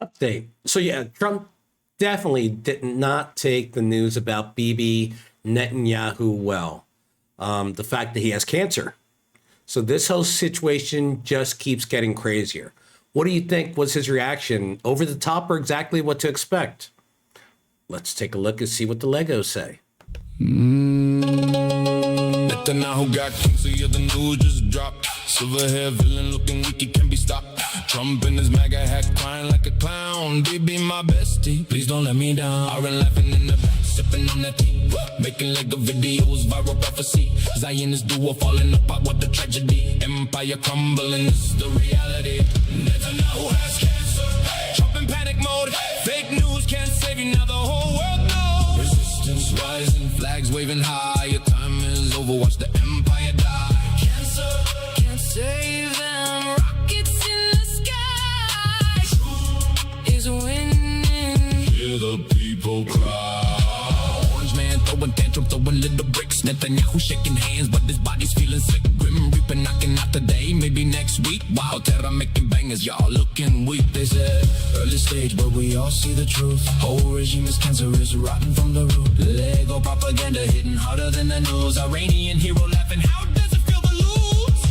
Update. So yeah, Trump definitely did not take the news about Bibi Netanyahu well. The fact that he has cancer. So this whole situation just keeps getting crazier. What do you think was his reaction? Over the top or exactly what to expect? Let's take a look and see what the Legos say. Netanyahu got cancer, yeah, the news just dropped. Silver hair villain looking weak, he can't be stopped. Trump in his MAGA hat crying like a clown. Bibi, my bestie, please don't let me down. I been laughing in the back, sipping on that tea, making Lego videos, viral prophecy. Zionist duo falling apart, what the tragedy. Empire crumbling, this is the reality. Netanyahu has cancer, Trump in panic mode. Fake news can't save you, now the whole world knows. Resistance rising, flags waving high. Your time is over, watch the empire die. Cancer can't save them, rockets in the sky. Truth is winning, hear the people cry. Orange man throwing tantrum, throwing little bricks. Netanyahu shaking hands, but his body's feeling sick. Grim Reaper knocking out today, maybe next week. Wow, terror making bangers, y'all looking weak. They said early stage, but we all see the truth. Whole regime is cancerous, rotten from the root. Lego propaganda hitting harder than the news. Iranian hero laughing, how does it feel to lose?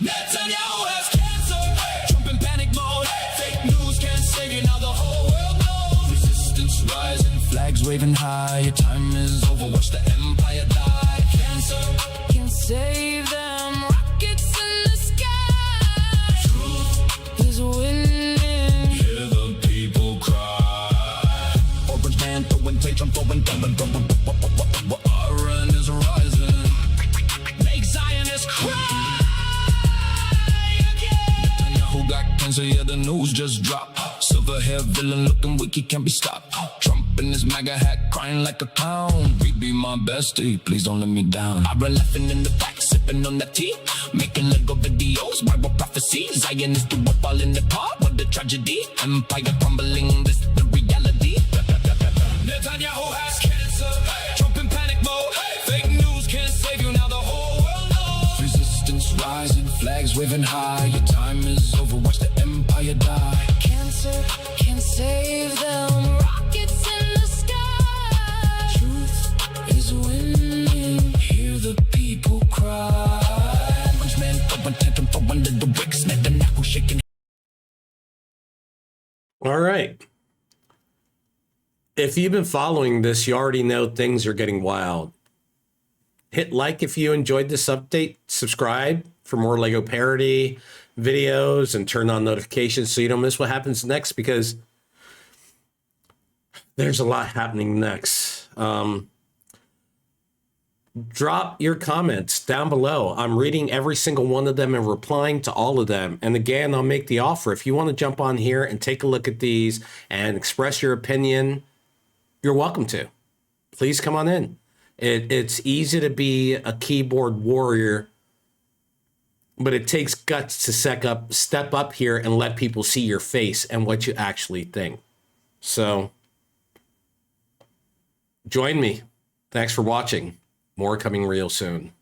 Netanyahu has cancer, Trump in panic mode. Fake news can't save you, now the whole world knows. Resistance rising, flags waving high. Your time is over, watch the empire die. Cancer can save them, rockets in the sky. Truth is winning, hear the people cry. Orange man throwing tantrum, throwing iron is rising. Make Zionists cry again. Netanyahu got cancer, yeah, the news just dropped. Silver hair villain looking weak, he can't be stopped. Trump in his MAGA hat crying like a clown. Bibi, my bestie, please don't let me down. I been laughing in the back, sipping on that tea, making Lego videos, Bible prophecy. Zionists do up all in the part, what the tragedy. Empire crumbling, this the reality. Netanyahu has cancer, Trump in panic mode. Fake news can't save you, now the whole world knows. Resistance rising, flags waving high. Your time is over, watch the empire die. Cancer can save them, rockets in the sky. Truth is winning, hear the people cry. Orange man throwing tantrum, throwing little bricks. Netanyahu shaking. All right. If you've been following this, you already know things are getting wild. Hit like if you enjoyed this update. Subscribe for more Lego parody videos and turn on notifications so you don't miss what happens next, because there's a lot happening next. Drop your comments down below. I'm reading every single one of them and replying to all of them. And again, I'll make the offer. If you want to jump on here and take a look at these and express your opinion, you're welcome to. Please come on in. It's easy to be a keyboard warrior, but it takes guts to step up here and let people see your face and what you actually think. So join me. Thanks for watching. More coming real soon.